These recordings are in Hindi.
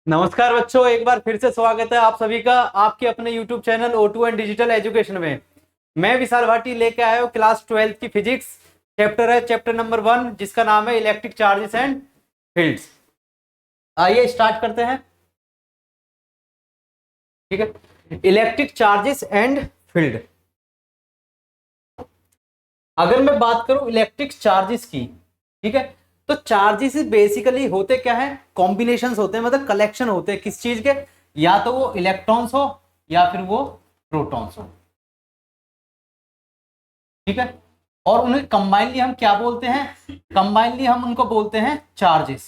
नमस्कार बच्चों, एक बार फिर से स्वागत है आप सभी का आपके अपने YouTube channel O2 and digital education में। मैं विशाल भाटी लेके आया हूँ क्लास 12 की फिजिक्स। चैप्टर है चैप्टर नंबर 1, जिसका नाम है इलेक्ट्रिक चार्जेस एंड फील्ड्स। आइए स्टार्ट करते हैं। ठीक है, इलेक्ट्रिक चार्जेस एंड फील्ड। अगर मैं बात करूं इलेक्ट्रिक चार्जेस की, ठीक है, तो चार्जेस बेसिकली होते क्या है, कॉम्बिनेशंस होते हैं, मतलब कलेक्शन होते हैं किस चीज के, या तो वो इलेक्ट्रॉन्स हो या फिर वो प्रोटॉन्स हो। ठीक है, और उन्हें कंबाइनली हम क्या बोलते हैं, कंबाइनली हम उनको बोलते हैं चार्जेस।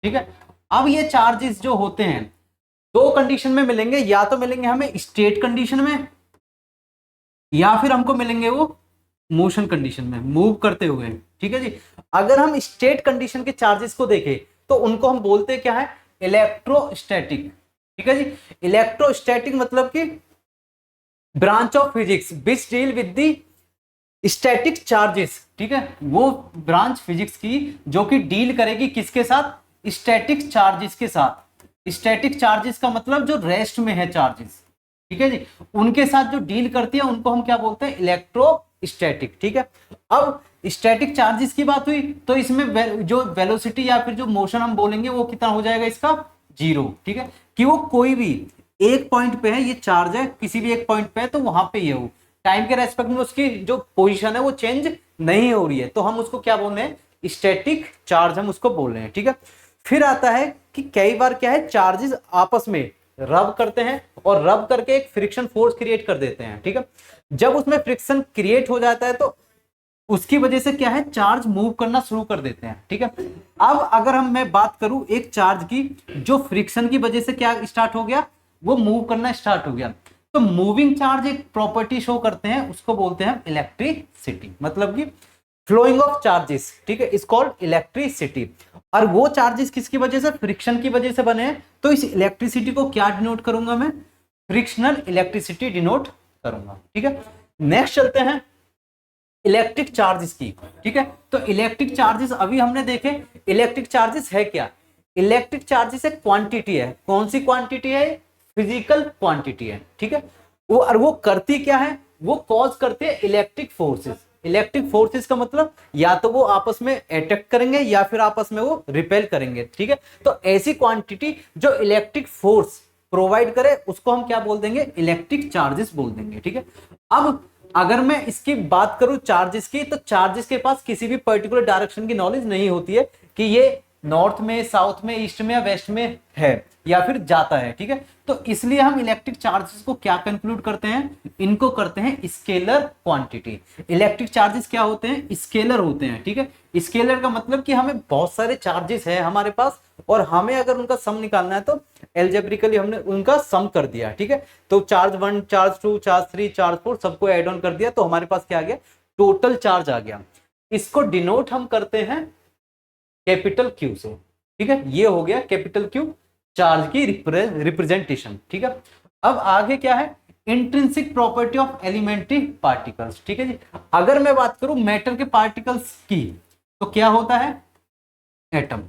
ठीक है, अब ये चार्जेस जो होते हैं दो कंडीशन में मिलेंगे, या तो मिलेंगे हमें स्टेट कंडीशन में या फिर हमको मिलेंगे वो मोशन कंडीशन में, मूव करते हुए। ठीक है जी, अगर हम स्टेट कंडीशन के चार्जेस को देखें तो उनको हम बोलते क्या है, इलेक्ट्रोस्टैटिक। ठीक है जी, इलेक्ट्रोस्टैटिक मतलब कि branch of physics which deal with the static charges. ठीक है, वो ब्रांच फिजिक्स की जो कि डील करेगी किसके साथ, स्टैटिक चार्जेस के साथ। स्टैटिक चार्जेस का मतलब जो रेस्ट में है चार्जेस, ठीक है जी, उनके साथ जो डील करती है उनको हम क्या बोलते हैं, इलेक्ट्रोस्टैटिक। ठीक है, अब स्टैटिक चार्जेस की बात हुई तो इसमें जो वेलोसिटी या फिर जो मोशन हम बोलेंगे वो कितना हो जाएगा, इसका जीरो। ठीक है, कि वो कोई भी एक पॉइंट पे है, ये चार्ज है किसी भी एक पॉइंट पे है, तो वहां पे ये हो, टाइम के रेस्पेक्ट में उसकी जो पोजीशन है वो चेंज नहीं हो रही है, तो हम उसको क्या बोल रहे हैं, स्टैटिक चार्ज हम उसको बोल रहे हैं। ठीक है, फिर आता है कि कई बार क्या है, चार्जेस आपस में रब करते हैं और रब करके एक फ्रिक्शन फोर्स क्रिएट कर देते हैं। ठीक है, जब उसमें फ्रिक्शन क्रिएट हो जाता है तो उसकी वजह से क्या है, चार्ज मूव करना शुरू कर देते हैं। ठीक है, अब अगर मैं बात करूं एक चार्ज की जो फ्रिक्शन की वजह से क्या स्टार्ट हो गया, वो मूव करना स्टार्ट हो गया, तो मूविंग चार्ज एक प्रॉपर्टी शो करते हैं, उसको बोलते हैं इलेक्ट्रिसिटी, मतलब कि फ्लोइंग ऑफ चार्जेस। ठीक है, इज कॉल्ड इलेक्ट्रिसिटी। और वो चार्जेस किसकी वजह से, फ्रिक्शन की वजह से बने हैं, तो इस इलेक्ट्रिसिटी को क्या डिनोट करूंगा मैं, फ्रिक्शनल इलेक्ट्रिसिटी डिनोट करूंगा। ठीक है, नेक्स्ट चलते हैं इलेक्ट्रिक चार्जेस की। ठीक है, तो इलेक्ट्रिक चार्जेस अभी हमने देखे, इलेक्ट्रिक चार्जेस है क्या, इलेक्ट्रिक चार्जेस एक क्वांटिटी है। कौन सी क्वांटिटी है, फिजिकल क्वांटिटी है। ठीक है, वो और वो करती क्या है, वो कॉज करते हैं इलेक्ट्रिक फोर्सेस। इलेक्ट्रिक फोर्सेस का मतलब या तो वो आपस में अटैक करेंगे या फिर आपस में वो रिपेल करेंगे। ठीक है, तो ऐसी क्वांटिटी जो इलेक्ट्रिक फोर्स प्रोवाइड करे उसको हम क्या बोल देंगे, इलेक्ट्रिक चार्जेस बोल देंगे। ठीक है, अब अगर मैं इसकी बात करूं चार्जेस की, तो चार्जेस के पास किसी भी पर्टिकुलर डायरेक्शन की नॉलेज नहीं होती है कि ये नॉर्थ में, साउथ में, ईस्ट में या वेस्ट में है या फिर जाता है। ठीक है, तो इसलिए हम इलेक्ट्रिक चार्जेस को क्या कंक्लूड करते हैं, इनको करते हैं स्केलर क्वांटिटी। इलेक्ट्रिक चार्जेस क्या होते हैं, स्केलर होते हैं। ठीक है, स्केलर का मतलब कि हमें बहुत सारे चार्जेस है हमारे पास और हमें अगर उनका सम निकालना है तो एल्जेब्रिकली हमने उनका सम कर दिया। ठीक है, तो चार्ज 1, चार्ज 2, चार्ज 3, चार्ज 4 सबको एड ऑन कर दिया, तो हमारे पास क्या आ गया, टोटल चार्ज आ गया। इसको डिनोट हम करते हैं कैपिटल क्यू से। ठीक है, ये हो गया कैपिटल क्यू, चार्ज की रिप्रेजेंटेशन। ठीक है, अब आगे क्या है, intrinsic property of elementary particles. ठीक है जी, अगर मैं बात करूं मैटर के पार्टिकल्स की, तो क्या होता है, एटम।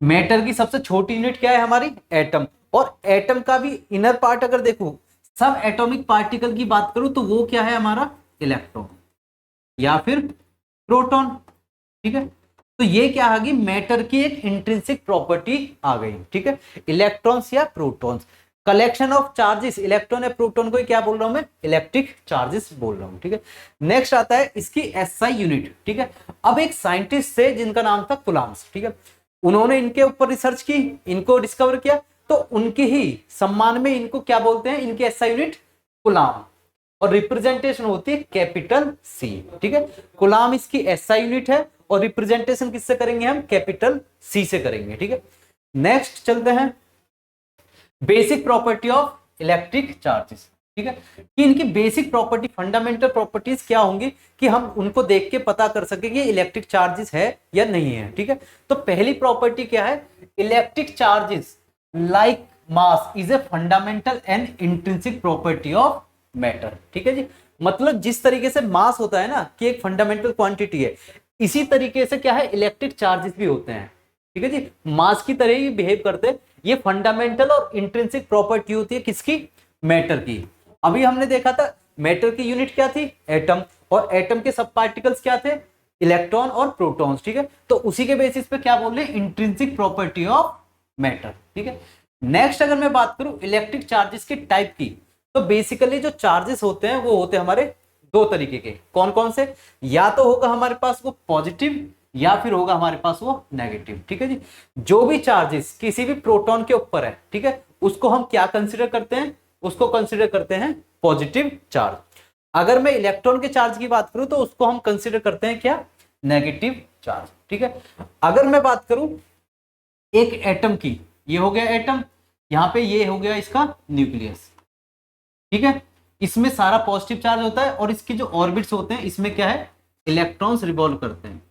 मैटर की सबसे छोटी यूनिट क्या है हमारी, एटम। और एटम का भी इनर पार्ट अगर देखो, सब एटॉमिक पार्टिकल की बात करूं तो वो क्या है हमारा, इलेक्ट्रॉन या फिर प्रोटॉन। ठीक है, तो ये क्या आ गई, मैटर की एक इंट्रिंसिक प्रॉपर्टी आ गई। ठीक है, इलेक्ट्रॉन्स या protons, collection of charges, electron या प्रोटॉन को क्या बोल रहा हूं मैं, इलेक्ट्रिक चार्जेस बोल रहा हूं। ठीक है, नेक्स्ट आता है इसकी एसआई यूनिट। ठीक है, अब एक साइंटिस्ट थे जिनका नाम था कुलाम्स। ठीक है, उन्होंने इनके ऊपर रिसर्च की, इनको डिस्कवर किया, तो उनके ही सम्मान में इनको क्या बोलते हैं, इनकी एसआई यूनिट कुलाम, और रिप्रेजेंटेशन होती है कैपिटल सी। ठीक है, कुलाम इसकी एसआई यूनिट है और रिप्रेजेंटेशन किससे करेंगे हम, कैपिटल सी से करेंगे। ठीक है, नेक्स्ट चलते हैं basic property of electric charges. ठीक है, कि इनकी बेसिक प्रॉपर्टी, फंडामेंटल प्रॉपर्टीज क्या होंगी कि हम उनको देख के पता कर सके कि इलेक्ट्रिक चार्जेस है या नहीं है। ठीक है, तो पहली प्रॉपर्टी क्या है, electric charges like mass is a fundamental and intrinsic property of matter. ठीक है जी, मतलब जिस तरीके से मास होता है ना कि एक फंडामेंटल क्वांटिटी है, इसी तरीके से क्या है, इलेक्ट्रिक चार्जेस भी होते हैं। ठीक है जी, मास की तरह ही बिहेव करते हैं। ये फंडामेंटल और इंट्रिंसिक प्रॉपर्टी होती है किसकी, मैटर की। अभी हमने देखा था मैटर की यूनिट क्या थी, एटम, और एटम के सब पार्टिकल्स क्या थे, इलेक्ट्रॉन और प्रोटॉन्स। ठीक है, तो उसी के बेसिस पे क्या बोल रहे हैं, इंट्रिंसिक प्रॉपर्टी ऑफ मैटर। ठीक है, नेक्स्ट अगर मैं बात करूं इलेक्ट्रिक चार्जेस के टाइप की, तो बेसिकली जो चार्जेस होते हैं वो होते हैं हमारे दो तरीके के। कौन कौन से, या तो होगा हमारे पास वो पॉजिटिव या फिर होगा हमारे पास वो नेगेटिव। ठीक है जी, जो भी चार्जेस किसी भी प्रोटॉन के ऊपर है, ठीक है, उसको हम क्या कंसिडर करते हैं, उसको कंसिडर करते हैं पॉजिटिव चार्ज। अगर मैं इलेक्ट्रॉन के चार्ज की बात करूं तो उसको हम कंसिडर करते हैं क्या, नेगेटिव चार्ज। ठीक है, अगर मैं बात करूं एक एटम की, ये हो गया एटम, यहां पे ये हो गया इसका न्यूक्लियस। ठीक है, इसमें सारा पॉजिटिव चार्ज होता है और इसके जो ऑर्बिट्स होते हैं इसमें क्या है, इलेक्ट्रॉन्स रिवॉल्व करते हैं।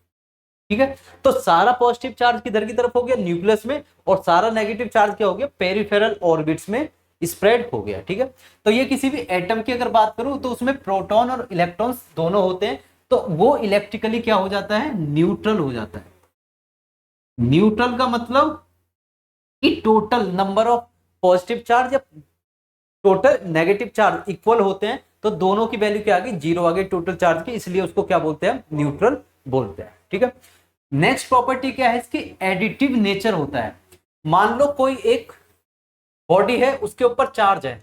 ठीक है, तो सारा पॉजिटिव चार्ज किधर की तरफ हो गया, न्यूक्लियस में, और सारा नेगेटिव चार्ज क्या हो गया, पेरिफेरल ऑर्बिट्स में स्प्रेड हो गया। ठीक है, तो ये किसी भी एटम की अगर बात करूं तो उसमें प्रोटॉन और इलेक्ट्रॉन्स दोनों होते हैं, तो वो इलेक्ट्रिकली क्या हो जाता है, न्यूट्रल हो जाता है। न्यूट्रल का मतलब कि total number of positive charge या टोटल नेगेटिव चार्ज इक्वल होते हैं, तो दोनों की वैल्यू क्या आ गई, जीरो आ गई टोटल चार्ज की, इसलिए उसको क्या बोलते हैं, न्यूट्रल बोलते हैं। ठीक है, नेक्स्ट प्रॉपर्टी क्या है इसकी, एडिटिव नेचर होता है। मान लो कोई एक बॉडी है, उसके ऊपर चार्ज है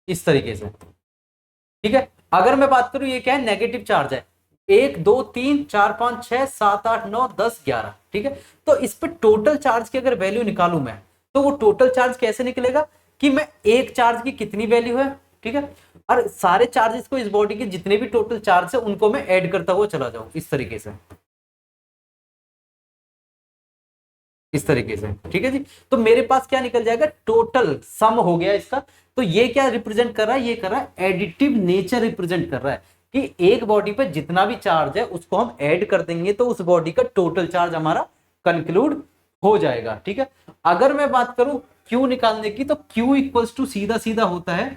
इस तरीके से। ठीक है, अगर मैं बात करूं ये क्या है, नेगेटिव चार्ज है, 1 2 3 4 5 6 7 8 9 10 11। ठीक है, तो इस पे टोटल चार्ज की अगर वैल्यू निकालूं मैं, तो वो टोटल चार्ज कैसे निकलेगा कि मैं एक चार्ज की कितनी वैल्यू है, ठीक है, और सारे चार्जेस को इस बॉडी के जितने भी टोटल चार्ज है उनको मैं ऐड करता हुआ चला जाऊं इस तरीके से, इस तरीके से। ठीक है जी, तो मेरे पास क्या निकल जाएगा, टोटल सम हो गया इसका। तो ये क्या रिप्रेजेंट कर रहा है, ये कर रहा है एडिटिव नेचर रिप्रेजेंट कर रहा है कि एक बॉडी पे जितना भी चार्ज है उसको हम ऐड कर देंगे तो उस बॉडी का टोटल चार्ज हमारा कंक्लूड हो जाएगा। ठीक है, अगर मैं बात करूं क्यू निकालने की, तो क्यू इक्वल्स टू सीधा सीधा होता है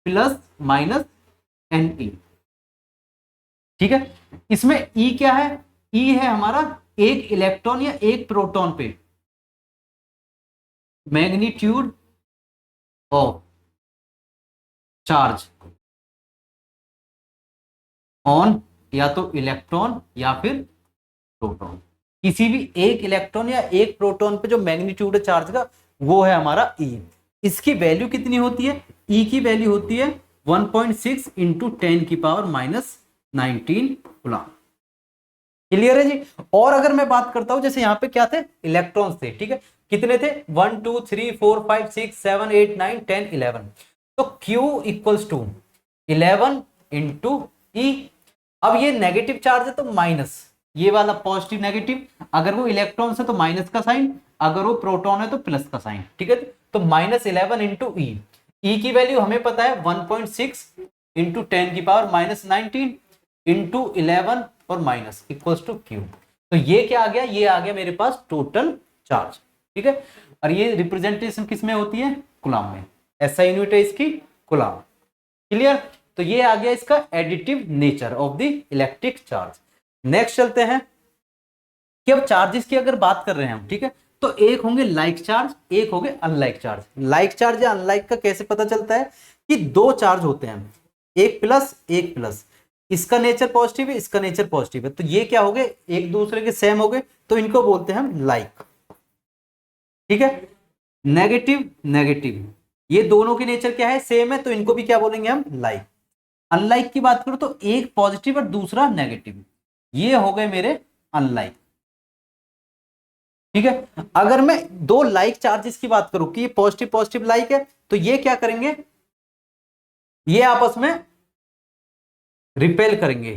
प्लस माइनस एन ई। ठीक है, इसमें ई क्या है, ई है हमारा एक इलेक्ट्रॉन या एक प्रोटॉन पे मैग्नीट्यूड ऑफ चार्ज ऑन या तो इलेक्ट्रॉन या फिर प्रोटॉन। किसी भी एक इलेक्ट्रॉन या एक प्रोटॉन पे जो मैग्नीट्यूड है चार्ज का, वो है हमारा ई। इसकी वैल्यू कितनी होती है, ई की वैल्यू होती है 1.6 इंटू 10 की पावर माइनस 19 कूलम। क्लियर है जी। और अगर मैं बात करता हूं, जैसे यहाँ पे क्या थे, इलेक्ट्रॉन्स थे। ठीक है, कितने थे, 1 2 3 4 5 6 7 8 9 10 11। तो Q इक्वल्स टू 11 इंटू ई। अब ये नेगेटिव चार्ज है तो माइनस, ये वाला पॉजिटिव नेगेटिव, अगर वो इलेक्ट्रॉन है तो माइनस का साइन, अगर वो प्रोटॉन है तो प्लस का साइन। ठीक है, तो माइनस 11 इंटू ई। ई की वैल्यू हमें पता है 1.6 इंटू 10 की पावर माइनस 19 इंटू 11 और माइनस इक्वल्स टू क्यू। तो ये क्या आ गया, ये आ गया मेरे पास टोटल चार्ज। ठीक है, और ये रिप्रेजेंटेशन किस में होती है, कूलम में। ऐसा यूनिट है इसकी कूलम। क्लियर, तो ये आ गया इसका additive nature of the electric charge. Next चलते हैं कि अब चार्जेस की अगर बात कर रहे हैं हम, ठीक है, तो एक होंगे लाइक चार्ज, एक होंगे अनलाइक चार्ज। लाइक चार्ज या अनलाइक का कैसे पता चलता है कि दो चार्ज होते हैं, एक प्लस एक प्लस, इसका नेचर पॉजिटिव है, इसका नेचर पॉजिटिव है, तो ये क्या हो गए, एक दूसरे के सेम हो गए, तो इनको बोलते हैं हम लाइक। ठीक है, नेगेटिव नेगेटिव, ये दोनों के नेचर क्या है, सेम है, तो इनको भी क्या बोलेंगे हम, लाइक। अनलाइक की बात करूं तो एक पॉजिटिव और दूसरा नेगेटिव, ये हो गए मेरे अनलाइक। ठीक है, अगर मैं दो लाइक चार्जेस की बात करूं कि ये पॉजिटिव पॉजिटिव लाइक है, तो ये क्या करेंगे, ये आपस में रिपेल करेंगे,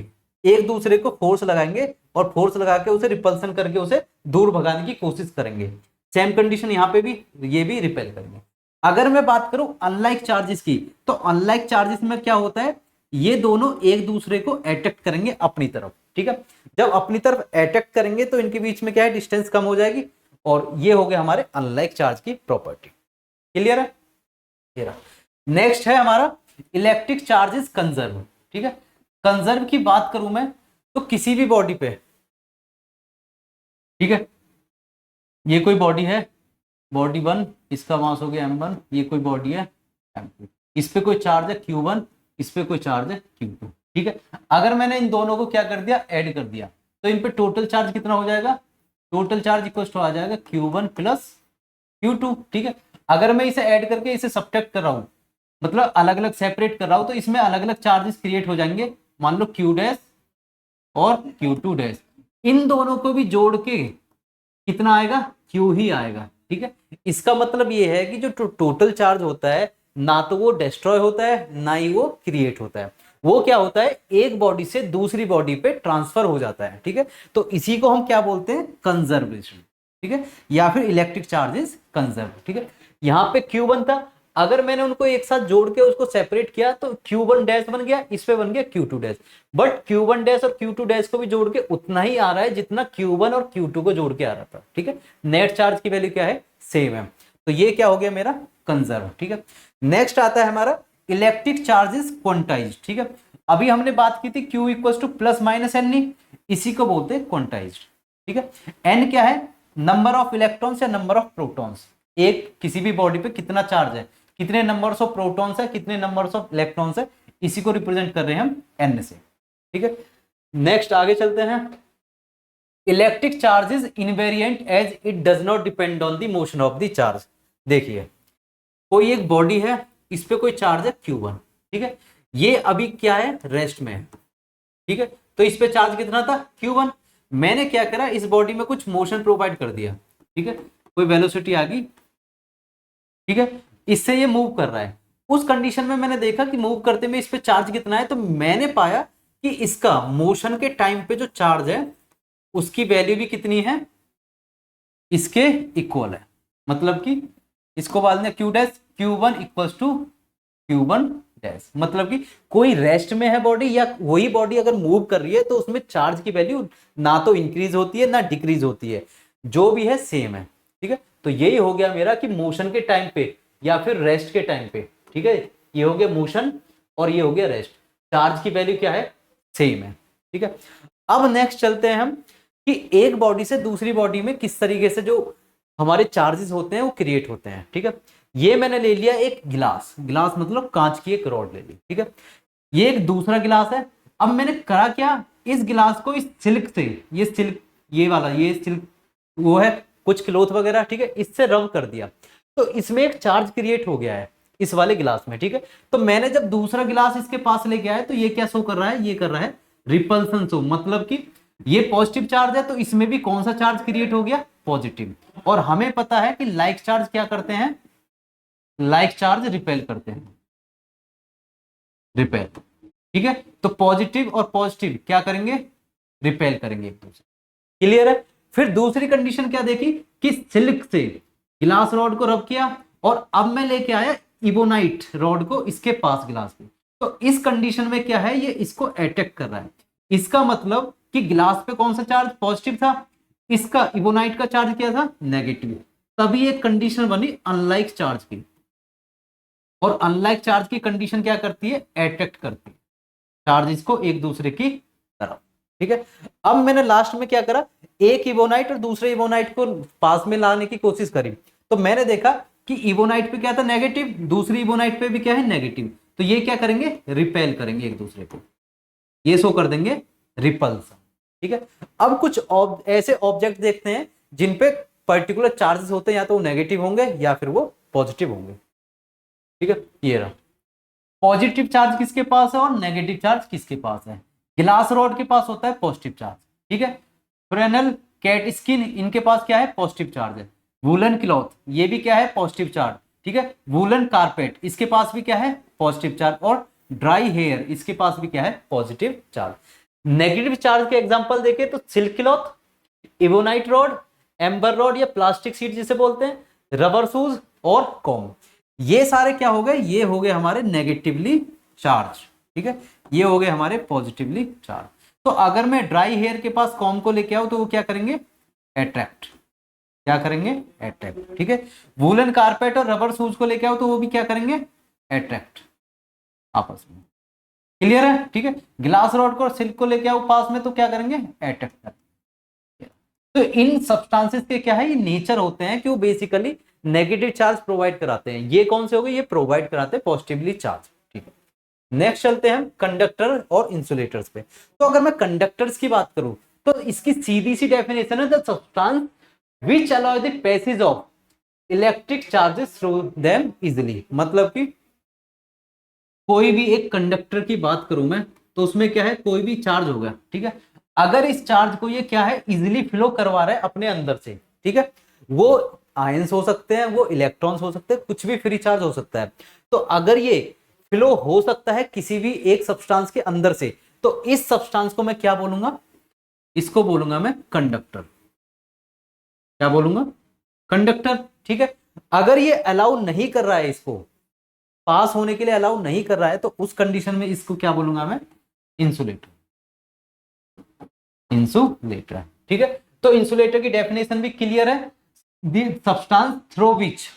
एक दूसरे को फोर्स लगाएंगे और फोर्स लगा के उसे रिपल्सन करके उसे दूर भगाने की कोशिश करेंगे। सेम कंडीशन यहां पे भी, ये भी रिपेल करेंगे। अगर मैं बात करूं अनलाइक चार्जेस की, तो अनलाइक चार्जेस में क्या होता है, ये दोनों एक दूसरे को अट्रैक्ट करेंगे अपनी तरफ। ठीक है, जब अपनी तरफ अट्रैक्ट करेंगे तो इनके बीच में क्या है, डिस्टेंस कम हो जाएगी, और ये हो गया हमारे अनलाइक चार्ज की प्रॉपर्टी। क्लियर है। नेक्स्ट है हमारा इलेक्ट्रिक चार्जेस कंजर्व। ठीक है, कंजर्व की बात करूं मैं तो किसी भी बॉडी पे, ठीक है, ये कोई बॉडी है, बॉडी 1, इसका मास हो गया m1, ये कोई बॉडी है m2, इस पे कोई चार्ज है q1, इस पे कोई चार्ज है q2, ठीक है। अगर मैंने इन दोनों को क्या कर दिया, ऐड कर दिया, तो इन पे टोटल चार्ज कितना हो जाएगा, टोटल चार्ज इक्वल टू आ जाएगा q1 प्लस q2, ठीक है। अगर मैं इसे ऐड करके इसे सब्ट्रैक्ट कर रहा हूं, मतलब अलग अलग सेपरेट कर रहा हूं, तो इसमें अलग अलग चार्जेस क्रिएट हो जाएंगे। मान लो q डैश और q2 डैश, इन दोनों को भी जोड़ के कितना आएगा, q ही आएगा, ठीक है। इसका मतलब ये है कि जो टोटल चार्ज होता है ना तो वो डिस्ट्रॉय होता है ना ही वो क्रिएट होता है, वो क्या होता है, एक बॉडी से दूसरी बॉडी पे ट्रांसफर हो जाता है, ठीक है। तो इसी को हम क्या बोलते हैं, कंजर्वेशन, ठीक है, या फिर इलेक्ट्रिक चार्जेस कंजर्व, ठीक है। यहाँ पे Q1 था, अगर मैंने उनको एक साथ जोड़ के उसको सेपरेट किया तो Q1 डैश बन गया, इस पे बन गया Q2 dash, but Q1 dash और Q2 डैश को भी जोड़ के उतना ही आ रहा है जितना Q1 और Q2 को जोड़ के आ रहा था, ठीक है। नेट चार्ज की वैल्यू क्या है, सेम है, तो ये क्या हो गया मेरा कंजर्व, ठीक है। नेक्स्ट आता है हमारा इलेक्ट्रिक चार्जेस क्वांटाइज्ड, ठीक है। अभी हमने बात की थी Q equal to plus minus N, इसी को बोलते हैं क्वांटाइज्ड, ठीक है। एन क्या है, नंबर ऑफ इलेक्ट्रॉन्स या नंबर ऑफ प्रोटॉन्स, एक किसी भी बॉडी पे कितना चार्ज है, कितने नंबर्स ऑफ प्रोटॉन्स है, कितने नंबर्स ऑफ इलेक्ट्रॉन्स है, इसी को रिप्रेजेंट कर रहे हैं हम एन से, ठीक है। नेक्स्ट आगे चलते हैं। Electric charge is invariant as it does not depend on the motion of the charge. देखिए कोई एक बॉडी है, इस पे कोई चार्ज है Q1, ठीक है, ये अभी क्या है, रेस्ट में है, ठीक है। तो इस पे चार्ज कितना था, Q1, मैंने क्या करा, इस बॉडी में कुछ मोशन प्रोवाइड कर दिया, ठीक है, कोई वेलोसिटी आ गई, ठीक है, इससे ये मूव कर रहा है। उस कंडीशन में मैंने देखा कि मूव करते में इस पे चार्ज कितना है, तो मैंने पाया कि इसका मोशन के टाइम पे जो चार्ज है उसकी वैल्यू भी कितनी है, इसके इक्वल है, मतलब कि इसको बाद में Q dash Q1 equal to Q1 dash, मतलब कि कोई रेस्ट में है बॉडी या वही बॉडी अगर मूव कर रही है तो उसमें चार्ज की वैल्यू ना तो इंक्रीज होती है ना डिक्रीज होती है, जो भी है सेम है, ठीक है। तो यही हो गया मेरा कि मोशन के टाइम पे या फिर रेस्ट के टाइम पे, ठीक है, ये हो गया मोशन और ये हो गया रेस्ट, चार्ज की वैल्यू क्या है, सेम है, ठीक है। अब नेक्स्ट चलते हैं हम कि एक बॉडी से दूसरी बॉडी में किस तरीके से जो हमारे चार्जेस होते हैं वो क्रिएट होते हैं, ठीक है। ये मैंने ले लिया एक गिलास, गिलास मतलब कांच की एक रॉड ले ली, ठीक है, ये एक दूसरा गिलास है। अब मैंने करा क्या, इस गिलास को इस सिल्क से, ये सिल्क, ये वाला ये सिल्क वो है कुछ क्लोथ वगैरह, ठीक है, इससे रब कर दिया, तो इसमें एक चार्ज क्रिएट हो गया है इस वाले गिलास में, ठीक है। तो मैंने जब दूसरा गिलास इसके पास लेके आया तो ये क्या शो कर रहा है, ये कर रहा है रिपल्सन शो, मतलब कि ये पॉजिटिव चार्ज है तो इसमें भी कौन सा चार्ज क्रिएट हो गया, पॉजिटिव। और हमें पता है कि लाइक चार्ज क्या करते हैं, लाइक चार्ज रिपेल करते हैं, रिपेल, ठीक है। तो पॉजिटिव और पॉजिटिव क्या करेंगे, रिपेल करेंगे एक दूसरे, क्लियर है। फिर दूसरी कंडीशन क्या देखी कि सिल्क से गिलास रॉड को रब किया और अब मैं लेके आया इबोनाइट रॉड को इसके पास गिलास पे, तो इस कंडीशन में क्या है, ये इसको अटैक कर रहा है, इसका मतलब कि गिलास पे कौन सा चार्ज पॉजिटिव था, इसका इबोनाइट का चार्ज क्या था, नेगेटिव, तभी एक कंडीशन बनी अनलाइक चार्ज की, और अनलाइक चार्ज की कंडीशन क्या करती है, अट्रैक्ट करती है चार्जेस को एक दूसरे की तरफ, ठीक है। अब मैंने लास्ट में क्या करा, एक इबोनाइट और दूसरे इबोनाइट को पास में लाने की कोशिश करी, तो मैंने देखा कि इबोनाइट पे क्या था, नेगेटिव, दूसरी इबोनाइट पे भी क्या है, नेगेटिव, तो ये क्या करेंगे, रिपेल करेंगे एक दूसरे को, ये शो कर देंगे रिपल्सन, ठीक है। अब कुछ ऐसे ऑब्जेक्ट देखते हैं जिन पे पर्टिकुलर चार्जेस होते हैं, या तो वो नेगेटिव होंगे या फिर वो पॉजिटिव होंगे, ठीक है। ये रहा पॉजिटिव चार्ज किसके पास है और नेगेटिव चार्ज किसके पास है, गिलास रॉड के पास होता है पॉजिटिव चार्ज, ठीक है। फ्रेनल, कैट स्किन, इनके पास क्या है, पॉजिटिव चार्ज है। वूलन क्लॉथ, ये भी क्या है, पॉजिटिव चार्ज, ठीक है। वूलन कारपेट, इसके पास भी क्या है, पॉजिटिव चार्ज। और ड्राई हेयर, इसके पास भी क्या है, पॉजिटिव चार्ज। नेगेटिव चार्ज के एग्जांपल देखें तो silk cloth, ebonite rod, amber rod या प्लास्टिक शीट जिसे बोलते हैं, रबर शूज और कॉम, ये सारे क्या हो गए, ये हो गए हमारे नेगेटिवली चार्ज, ठीक है, ये हो गए हमारे पॉजिटिवली चार्ज। तो अगर मैं ड्राई हेयर के पास कॉम को लेके आऊं तो वो क्या करेंगे, अट्रैक्ट, क्या करेंगे, अट्रैक्ट, ठीक है। वूलन कारपेट और रबर शूज को लेके आओ तो वो भी क्या करेंगे, अट्रैक्ट आपस में, क्लियर है, ठीक है। ग्लास रॉड को और सिल्क को लेके आओ पास में तो क्या करेंगे, अट्रैक्ट करेंगे। तो इन सब्सटेंसेस के क्या है, ये नेचर होते हैं कि वो बेसिकली नेगेटिव चार्ज प्रोवाइड कराते हैं। ये कौन से हो गए, ये प्रोवाइड कराते हैं पॉजिटिवली चार्ज। ठीक है, नेक्स्ट चलते हैं हम कंडक्टर और इंसुलेटर्स पे। तो अगर मैं कंडक्टर्स की बात करूं तो इसकी सीधी सी डेफिनेशन है the substance which allow the passage of electric charges through them easily. मतलब कि कोई भी एक कंडक्टर की बात करूं मैं तो उसमें क्या है, कोई भी चार्ज होगा, ठीक है, अगर इस चार्ज को ये क्या है इजिली फ्लो करवा रहा है अपने अंदर से, ठीक है, वो आयंस हो सकते हैं, वो इलेक्ट्रॉन्स हो सकते हैं, कुछ भी फ्री चार्ज हो सकता है। तो अगर ये फ्लो हो सकता है किसी भी एक सब्सटेंस के अंदर से, तो इस सब्सटेंस को मैं क्या बोलूंगा, इसको बोलूंगा मैं कंडक्टर। क्या बोलूंगा, कंडक्टर। ठीक है, अगर ये अलाउ नहीं कर रहा है, इसको पास होने के लिए अलाउ नहीं कर रहा है, तो उस कंडीशन में इसको क्या बोलूंगा मैं, इंसुलेटर। इंसुलेटर, ठीक है। तो इंसुलेटर की डेफिनेशन भी क्लियर है, the substance through which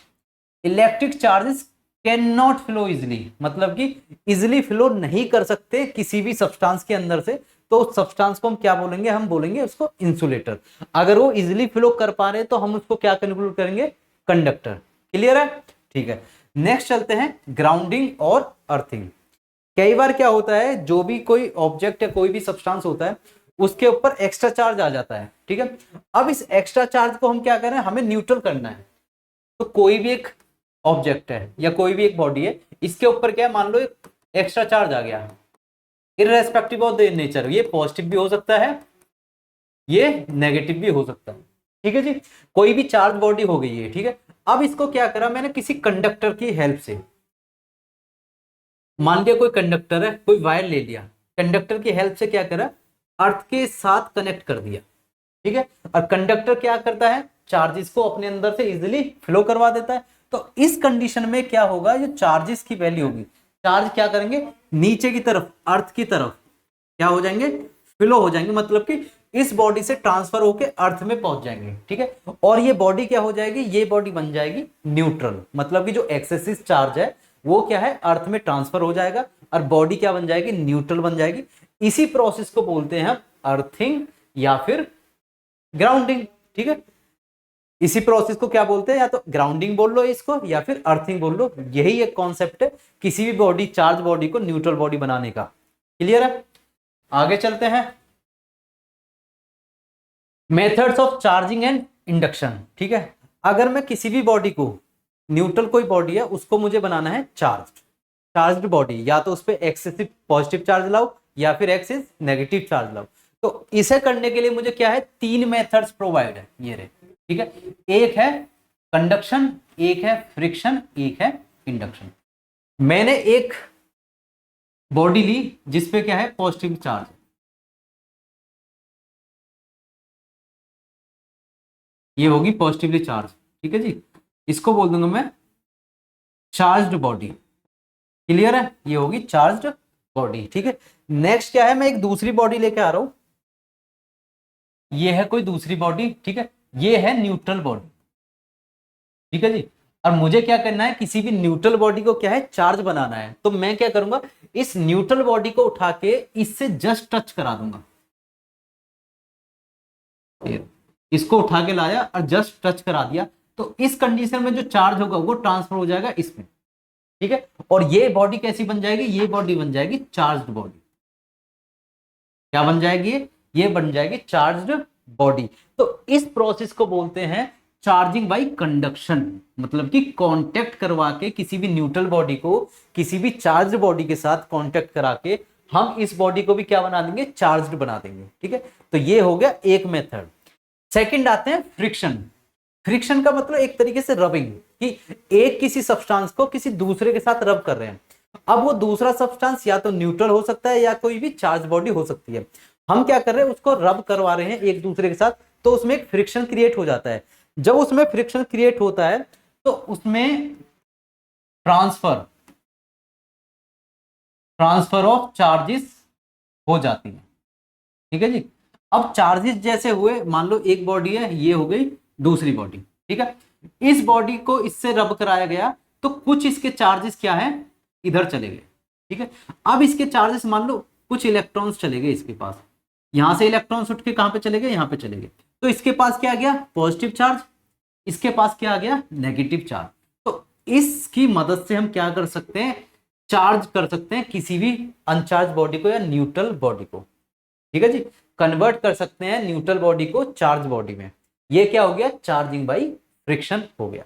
electric charges can not flow easily, मतलब कि इजिली फ्लो नहीं कर सकते किसी भी सब्सटेंस के अंदर से, तो उस सब्सटेंस को हम क्या बोलेंगे, हम बोलेंगे उसको इंसुलेटर। अगर वो इजिली फ्लो कर पा रहे तो हम उसको क्या कंक्लूड करेंगे, कंडक्टर। क्लियर है, ठीक है। नेक्स्ट चलते हैं ग्राउंडिंग और अर्थिंग। कई बार क्या होता है, जो भी कोई ऑब्जेक्ट या कोई भी सब्सटेंस होता है उसके ऊपर एक्स्ट्रा चार्ज आ जाता है, ठीक है। अब इस एक्स्ट्रा चार्ज को हम क्या करें, हमें न्यूट्रल करना है। तो कोई भी एक ऑब्जेक्ट है या कोई भी एक बॉडी है, इसके ऊपर क्या है, मान लो एक एक्स्ट्रा चार्ज आ गया, इररेस्पेक्टिव ऑफ द नेचर, ये पॉजिटिव भी हो सकता है, ये नेगेटिव भी हो सकता है, ठीक है जी। कोई भी चार्ज बॉडी हो गई है, ठीक है। अब इसको क्या करा मैंने, किसी कंडक्टर की हेल्प से, मान लिया कोई कंडक्टर है, कोई वायर ले लिया, कंडक्टर की हेल्प से क्या करा, अर्थ के साथ कनेक्ट कर दिया, ठीक है। और कंडक्टर क्या करता है, चार्जेस को अपने अंदर से इजीली फ्लो करवा देता है। तो इस कंडीशन में क्या होगा, जो चार्जेस की वैल्यू होगी, चार्ज क्या करेंगे, नीचे की तरफ, अर्थ की तरफ क्या हो जाएंगे, फ्लो हो जाएंगे, मतलब कि इस बॉडी से ट्रांसफर होके अर्थ में पहुंच जाएंगे, ठीक है। और ये बॉडी क्या हो जाएगी, ये बॉडी बन जाएगी न्यूट्रल, मतलब कि जो एक्सेसिव चार्ज है वो क्या है, अर्थ में ट्रांसफर हो जाएगा और बॉडी क्या बन जाएगी, न्यूट्रल बन जाएगी। इसी प्रोसेस को बोलते हैं हम अर्थिंग या फिर ग्राउंडिंग, ठीक है। इसी प्रोसेस को क्या बोलते हैं, या तो ग्राउंडिंग बोल लो इसको या फिर अर्थिंग बोल लो। यही एक कॉन्सेप्ट है किसी भी बॉडी, चार्ज बॉडी को न्यूट्रल बॉडी बनाने का। क्लियर है, आगे चलते हैं। Methods of charging and induction, ठीक है। अगर मैं किसी भी बॉडी को, न्यूट्रल कोई बॉडी है उसको मुझे बनाना है चार्ज्ड बॉडी, या तो उस पर एक्सेसिव पॉजिटिव चार्ज लाओ या फिर एक्सेस नेगेटिव चार्ज लाओ। तो इसे करने के लिए मुझे क्या है, 3 मेथड्स प्रोवाइड है, ये रहे, ठीक है। एक है कंडक्शन, एक है फ्रिक्शन, एक है इंडक्शन। मैंने एक बॉडी ली जिसपे क्या है, पॉजिटिव चार्ज, ये होगी पॉजिटिवली चार्ज, ठीक है जी। इसको बोल दूंगा मैं चार्ज्ड बॉडी। क्लियर है, ये होगी चार्ज्ड बॉडी, ठीक है। नेक्स्ट क्या है, मैं एक दूसरी बॉडी लेके आ रहा हूं, ये है कोई दूसरी बॉडी, ठीक है, ये है न्यूट्रल बॉडी, ठीक है जी। और मुझे क्या करना है, किसी भी न्यूट्रल बॉडी को क्या है, चार्ज बनाना है। तो मैं क्या करूंगा, इस न्यूट्रल बॉडी को उठा के इससे जस्ट टच करा दूंगा, इसको उठा के लाया और जस्ट टच करा दिया, तो इस कंडीशन में जो चार्ज होगा वो ट्रांसफर हो जाएगा इसमें, ठीक है। और ये बॉडी कैसी बन जाएगी, ये बॉडी बन जाएगी चार्ज्ड बॉडी। क्या बन जाएगी, ये बन जाएगी चार्ज्ड बॉडी। तो इस प्रोसेस को बोलते हैं चार्जिंग बाय कंडक्शन, मतलब कि कांटेक्ट करवा के किसी भी न्यूट्रल बॉडी को किसी भी चार्ज्ड बॉडी के साथ कांटेक्ट करा के हम इस बॉडी को भी क्या बना देंगे, चार्ज्ड बना देंगे, ठीक है। तो ये हो गया एक मेथड। सेकंड आते हैं फ्रिक्शन। फ्रिक्शन का मतलब एक तरीके से रबिंग, कि एक किसी सब्सटेंस को किसी दूसरे के साथ रब कर रहे हैं। अब वो दूसरा सब्सटेंस या तो न्यूट्रल हो सकता है या कोई भी चार्ज बॉडी हो सकती है। हम क्या कर रहे हैं, उसको रब करवा रहे हैं एक दूसरे के साथ, तो उसमें एक फ्रिक्शन क्रिएट हो जाता है। जब उसमें फ्रिक्शन क्रिएट होता है तो उसमें ट्रांसफर ऑफ चार्जेस हो जाती है, ठीक है जी। अब चार्जेस जैसे हुए, मान लो एक बॉडी है, ये हो गई दूसरी बॉडी, ठीक है। इस बॉडी को इससे रब कराया गया तो कुछ इसके चार्जेस क्या है, इधर चले गए, ठीक है। अब इसके चार्जेस, मान लो कुछ इलेक्ट्रॉन्स चले गए इसके पास, यहां से इलेक्ट्रॉन्स उठ के कहां पे चले गए, यहां पे चले गए। तो इसके पास क्या आ गया, पॉजिटिव चार्ज, इसके पास क्या आ गया, नेगेटिव चार्ज। तो इसकी मदद से हम क्या कर सकते हैं, चार्ज कर सकते हैं किसी भी अनचार्ज बॉडी को या न्यूट्रल बॉडी को। ठीक है जी, कन्वर्ट कर सकते हैं न्यूट्रल बॉडी को चार्ज बॉडी में। ये क्या हो गया, चार्जिंग बाई फ्रिक्शन हो गया।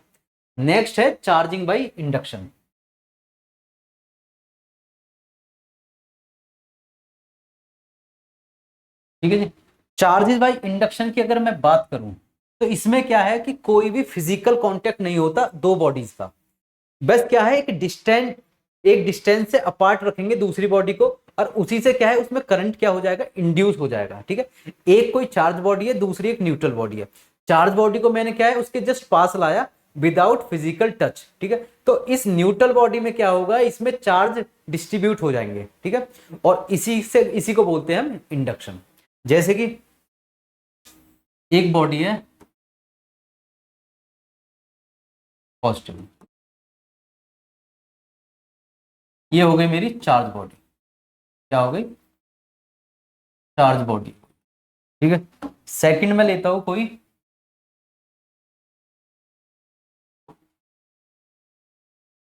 नेक्स्ट है चार्जिंग बाई इंडक्शन। ठीक है जी, चार्जेस बाई इंडक्शन की अगर मैं बात करूं तो इसमें क्या है कि कोई भी फिजिकल कांटेक्ट नहीं होता दो बॉडीज का। बस क्या है, एक डिस्टेंस से अपार्ट रखेंगे दूसरी बॉडी को, और उसी से क्या है, उसमें करंट क्या हो जाएगा, इंड्यूस हो जाएगा। ठीक है, एक कोई चार्ज बॉडी है, दूसरी एक न्यूट्रल बॉडी है। चार्ज बॉडी को मैंने क्या है, उसके जस्ट पास लाया विदाउट फिजिकल टच। ठीक है, तो इस न्यूट्रल बॉडी में क्या होगा, इसमें चार्ज डिस्ट्रीब्यूट हो जाएंगे। ठीक है, और इसी को बोलते हैं हम इंडक्शन। जैसे कि एक बॉडी है पॉजिटिव, ये हो गई मेरी चार्ज बॉडी। क्या हो गई, चार्ज बॉडी। ठीक है, सेकंड में लेता हूं कोई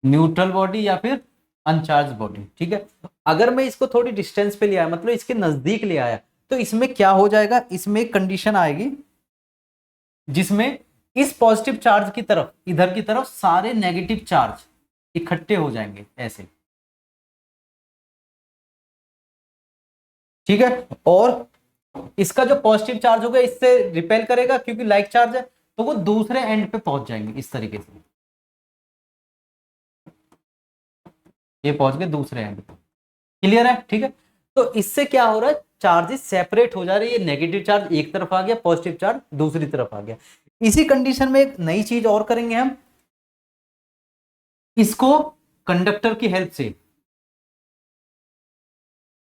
न्यूट्रल बॉडी या फिर अनचार्ज बॉडी। ठीक है, अगर मैं इसको थोड़ी डिस्टेंस पे ले आया, मतलब इसके नजदीक ले आया, तो इसमें क्या हो जाएगा, इसमें एक कंडीशन आएगी जिसमें इस पॉजिटिव चार्ज की तरफ, इधर की तरफ सारे नेगेटिव चार्ज इकट्ठे हो जाएंगे ऐसे। ठीक है, और इसका जो पॉजिटिव चार्ज होगा इससे रिपेल करेगा, क्योंकि लाइक चार्ज है, तो वो दूसरे एंड पे पहुंच जाएंगे इस तरीके से। ये पहुंच गए दूसरे एंड पे। क्लियर है। ठीक है, तो इससे क्या हो रहा है, चार्जेस सेपरेट हो जा रही है। नेगेटिव चार्ज एक तरफ आ गया, पॉजिटिव चार्ज दूसरी तरफ आ गया। इसी कंडीशन में एक नई चीज और करेंगे हम, इसको कंडक्टर की हेल्प से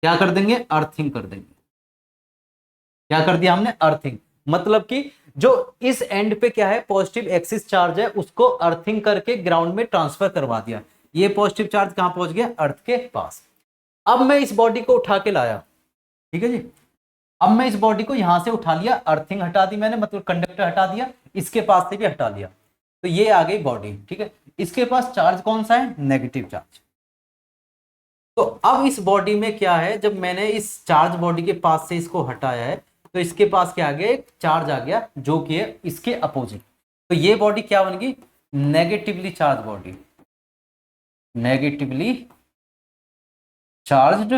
क्या कर देंगे, अर्थिंग कर देंगे। क्या कर दिया हमने, अर्थिंग। मतलब कि जो इस एंड पे क्या है, पॉजिटिव एक्सिस चार्ज है, उसको अर्थिंग करके ग्राउंड में ट्रांसफर करवा दिया। ये पॉजिटिव चार्ज कहां पहुंच गया, अर्थ के पास। अब मैं इस बॉडी को उठा के लाया। ठीक है जी, अब मैं इस बॉडी को यहां से उठा लिया, अर्थिंग हटा दी मैंने, मतलब कंडक्टर हटा दिया, इसके पास से भी हटा लिया, तो ये आ गई बॉडी। ठीक है, इसके पास चार्ज कौन सा है, नेगेटिव चार्ज। तो अब इस बॉडी में क्या है, जब मैंने इस चार्ज बॉडी के पास से इसको हटाया है, तो इसके पास क्या आ गया, एक चार्ज आ गया जो कि है इसके अपोजिट। तो ये बॉडी क्या बन गई, negatively charge body, negatively charged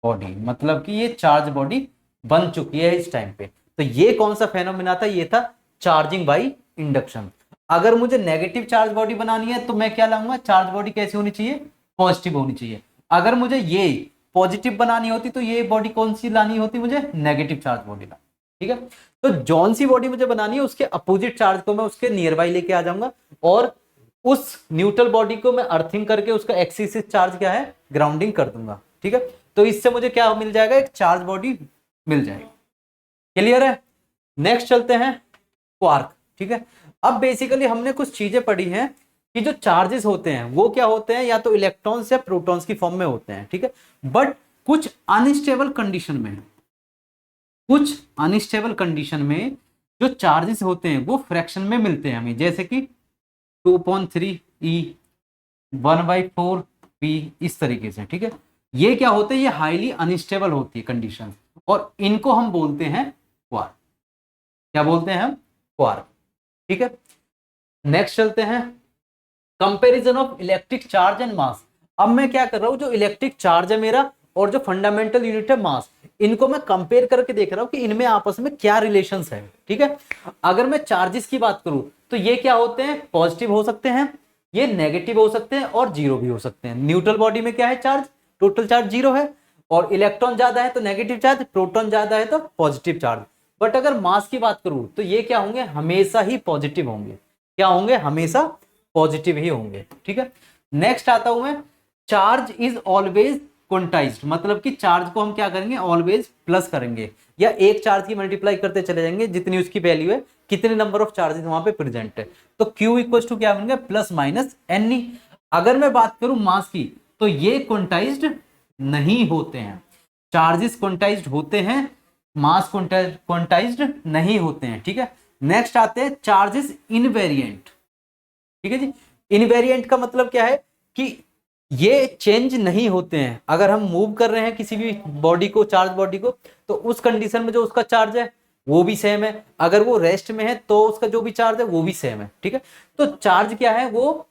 body. मतलब कि ये चार्ज बॉडी बन चुकी है इस टाइम पे। तो ये कौन सा फेनोमेना था, ये था चार्जिंग बाई इंडक्शन। अगर मुझे नेगेटिव चार्ज बॉडी बनानी है तो मैं क्या लाऊंगा, चार्ज बॉडी कैसी होनी चाहिए, पॉजिटिव होनी चाहिए। अगर मुझे ये पॉजिटिव बनानी होती तो ये बॉडी कौन सी लानी होती, मुझे नेगेटिव चार्ज बॉडी लानी। ठीक है, तो जौन सी बॉडी मुझे बनानी है उसके अपोजिट चार्ज को मैं उसके नियर बाई लेके आ जाऊंगा, और उस न्यूट्रल बॉडी को मैं अर्थिंग करके उसका एक्सिस चार्ज क्या है, ग्राउंडिंग कर दूंगा। ठीक है, तो इससे मुझे क्या मिल जाएगा, एक चार्ज बॉडी मिल जाएगी। क्लियर है। नेक्स्ट चलते हैं क्वार्क। ठीक है, अब बेसिकली हमने कुछ चीजें पढ़ी हैं कि जो चार्जेस होते हैं वो क्या होते हैं, या तो इलेक्ट्रॉन्स या प्रोटॉन्स की फॉर्म में होते हैं। ठीक है, बट कुछ अनस्टेबल कंडीशन में, कुछ अनस्टेबल कंडीशन में जो चार्जेस होते हैं वो फ्रैक्शन में मिलते हैं हमें, जैसे कि 2.3 E 1/4 P, इस तरीके से। ठीक है, ये क्या होते हैं, ये हाईली अनस्टेबल होती है कंडीशन, और इनको हम बोलते हैं क्वार्क। क्या बोलते हैं हम, क्वार्क। ठीक है, नेक्स्ट चलते हैं comparison of electric charge and mass. अब मैं क्या कर रहा हूं, जो इलेक्ट्रिक चार्ज है मेरा और जो फंडामेंटल यूनिट है मास, इनको मैं कंपेयर करके देख रहा हूं कि इनमें आपस में क्या रिलेशंस है। ठीक है, अगर मैं चार्जेस की बात करूं तो ये क्या होते हैं, पॉजिटिव हो सकते हैं, ये नेगेटिव हो सकते हैं, और जीरो भी हो सकते हैं। न्यूट्रल बॉडी में क्या है, चार्ज, टोटल चार्ज जीरो है, और इलेक्ट्रॉन ज्यादा है तो नेगेटिव चार्ज, प्रोटॉन ज्यादा है तो पॉजिटिव चार्ज। बट अगर मास की बात करूं तो ये क्या होंगे, हमेशा ही पॉजिटिव होंगे। क्या होंगे, हमेशा पॉजिटिव ही होंगे। ठीक है, नेक्स्ट आता हूं मैं, चार्ज इज ऑलवेज क्वांटाइज्ड। मतलब कि चार्ज को हम क्या करेंगे, ऑलवेज प्लस करेंगे, या एक चार्ज की मल्टीप्लाई करते चले जाएंगे जितनी उसकी वैल्यू है, कितने नंबर ऑफ चार्जेस वहां पे प्रेजेंट है। तो Q इक्वल टू क्या बनेगा, प्लस माइनस NE। अगर मैं बात करूं मास की तो ये क्वांटाइज्ड नहीं होते हैं। चार्जेस क्वांटाइज्ड होते हैं मास क्वांटाइज्ड नहीं होते हैं, ठीक है। नेक्स्ट आते हैं चार्जेस इनवेरिएंट, ठीक है जी। इनवेरिएंट का मतलब क्या है कि ये चेंज नहीं होते हैं। अगर हम मूव कर रहे हैं किसी भी बॉडी को, चार्ज बॉडी को, तो उस कंडीशन में जो उसका चार्ज है वो भी सेम है, अगर वो रेस्ट में है तो उसका जो भी चार्ज है वो भी सेम है, ठीक है। तो चार्ज क्या है, वो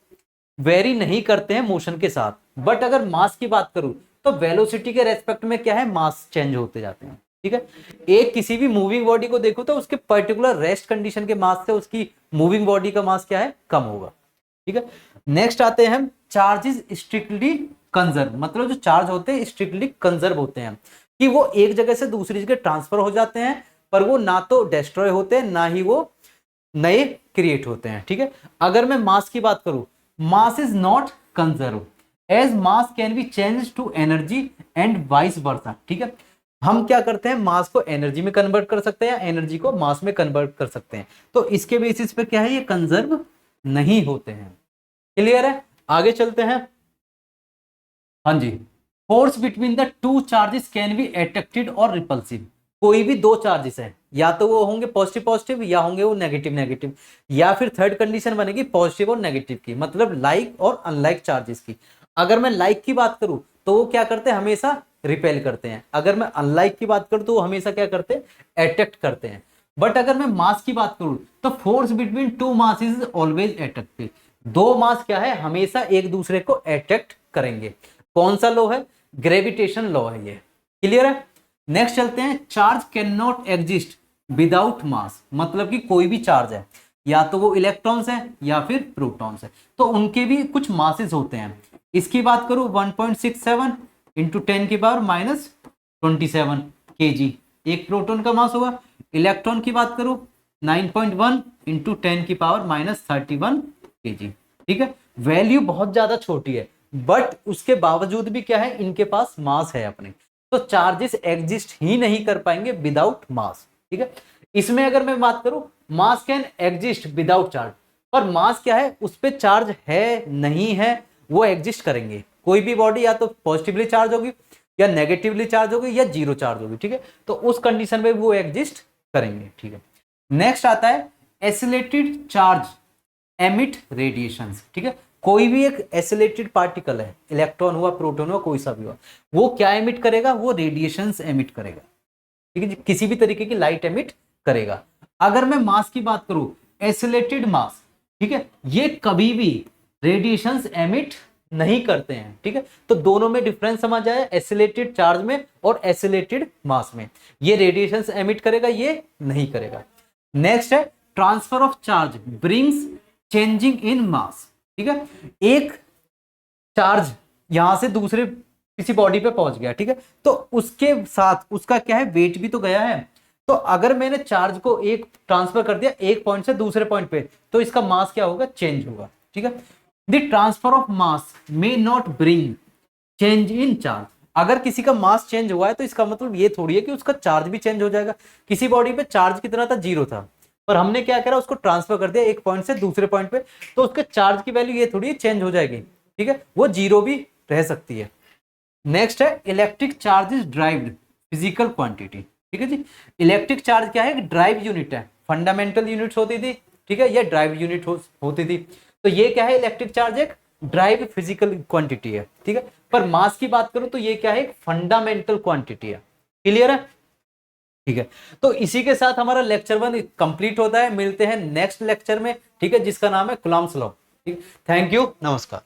वेरी नहीं करते हैं मोशन के साथ। बट अगर मास की बात करूं तो वेलोसिटी के रेस्पेक्ट में क्या है, मास चेंज होते जाते हैं, ठीक है। एक किसी भी मूविंग बॉडी को देखो तो उसके पर्टिकुलर रेस्ट कंडीशन के मास से उसकी मूविंग बॉडी का मास क्या है, कम होगा, ठीक है। नेक्स्ट आते हैं हम चार्जेस स्ट्रिक्टली कंजर्व, मतलब जो चार्ज होते हैं स्ट्रिक्टली कंजर्व होते हैं, कि वो एक जगह से दूसरी जगह ट्रांसफर हो जाते हैं, पर वो ना तो डिस्ट्रॉय होते हैं ना ही वो नए क्रिएट होते हैं, ठीक है। अगर मैं मास की बात करूं, mass is not conserve as mass can be change to energy and vice versa, ठीक है। हम क्या करते हैं, मास को एनर्जी में कन्वर्ट कर सकते हैं या एनर्जी को मास में कन्वर्ट कर सकते हैं, तो इसके बेसिस पे क्या है, ये कंजर्व नहीं होते हैं। क्लियर है, आगे चलते हैं। हाँ जी, force between the two charges can be attracted और रिपल्सिव। कोई भी दो चार्जेस है, या तो वो होंगे पॉजिटिव पॉजिटिव या होंगे वो नेगेटिव नेगेटिव, या फिर थर्ड कंडीशन बनेगी पॉजिटिव और नेगेटिव की, मतलब लाइक और अनलाइक चार्जेस की। अगर मैं लाइक की बात करूं तो वो क्या करते हैं, हमेशा रिपेल करते हैं। अगर मैं अनलाइक की बात करूं तो वो हमेशा क्या करते हैं, अट्रैक्ट करते हैं। बट अगर मैं मास की बात करूं तो force between two mass is always attractive. दो मास क्या है, हमेशा एक दूसरे को अट्रैक्ट करेंगे। कौन सा लॉ है, ग्रेविटेशन लॉ है ये। क्लियर है, नेक्स्ट चलते हैं। Charge can not exist without mass, मतलब कि कोई भी चार्ज है, या तो वो इलेक्ट्रॉन्स है या फिर प्रोटॉन्स है, तो उनके भी कुछ मासेस होते हैं। इसकी बात करूं 1.67 इंटू 10 की पावर माइनस 27 kg एक प्रोटॉन का मास होगा। इलेक्ट्रॉन की बात करूं 9.1 इंटू 10 की पावर माइनस 31 kg, ठीक है। वैल्यू बहुत ज्यादा छोटी है, बट उसके बावजूद भी क्या है, इनके पास मास है अपने, तो चार्जेस एग्जिस्ट ही नहीं कर पाएंगे विदाउट मास, ठीक है। इसमें अगर मैं बात करूं, मास कैन एग्जिस्ट विदाउट चार्ज, पर मास क्या है, उस पर चार्ज है नहीं है, वो एग्जिस्ट करेंगे। कोई भी बॉडी या तो पॉजिटिवली चार्ज होगी या नेगेटिवली चार्ज होगी या जीरो चार्ज होगी, ठीक है, तो उस कंडीशन में वो एग्जिस्ट करेंगे, ठीक है। नेक्स्ट आता है एसिलेटेड चार्ज एमिट रेडिएशंस, ठीक है। कोई भी एक एसिलेटेड पार्टिकल है, इलेक्ट्रॉन हुआ, प्रोटॉन हुआ, कोई सा भी हुआ, वो क्या एमिट करेगा, वो रेडिएशंस एमिट करेगा, ठीक है, किसी भी तरीके की लाइट एमिट करेगा। अगर मैं मास की बात करूं, एसिलेटेड मास, ठीक है, ये कभी भी रेडिएशंस एमिट नहीं करते हैं, ठीक है। तो दोनों में डिफरेंस समझ आया, एसिलेटेड चार्ज में और एसिलेटेड मास में। ये रेडिएशंस एमिट करेगा, ये नहीं करेगा। नेक्स्ट है transfer of charge brings changing in mass, ठीक है। एक चार्ज यहां से दूसरे किसी बॉडी पे पहुंच गया, ठीक है, तो उसके साथ उसका क्या है, वेट भी तो गया है। तो अगर मैंने चार्ज को एक ट्रांसफर कर दिया एक पॉइंट से दूसरे पॉइंट पे, तो इसका मास क्या होगा, चेंज होगा, ठीक है। The transfer of mass may not bring change in charge. अगर किसी का मास चेंज हुआ है तो इसका मतलब ये थोड़ी है कि उसका चार्ज भी चेंज हो जाएगा। किसी बॉडी पे चार्ज कितना था, 0 था, पर हमने क्या करा, उसको ट्रांसफर कर दिया एक पॉइंट से दूसरे पॉइंट पे, तो उसके चार्ज की वैल्यू ये थोड़ी चेंज हो जाएगी, ठीक है, वो 0 भी रह सकती है। नेक्स्ट है electric charge is derived physical quantity, ठीक है जी। इलेक्ट्रिक चार्ज क्या है, ड्राइव यूनिट है, फंडामेंटल यूनिट्स होती थी, ठीक है, ये ड्राइव यूनिट होती थी। तो ये क्या है, इलेक्ट्रिक चार्ज एक ड्राइव फिजिकल क्वांटिटी है, ठीक है। पर मास की बात करूं तो ये क्या है, एक फंडामेंटल क्वांटिटी है। क्लियर है, ठीक है। तो इसी के साथ हमारा लेक्चर 1 कंप्लीट होता है। मिलते हैं नेक्स्ट लेक्चर में, ठीक है, जिसका नाम है कूलम्ब्स लॉ। थैंक यू, नमस्कार।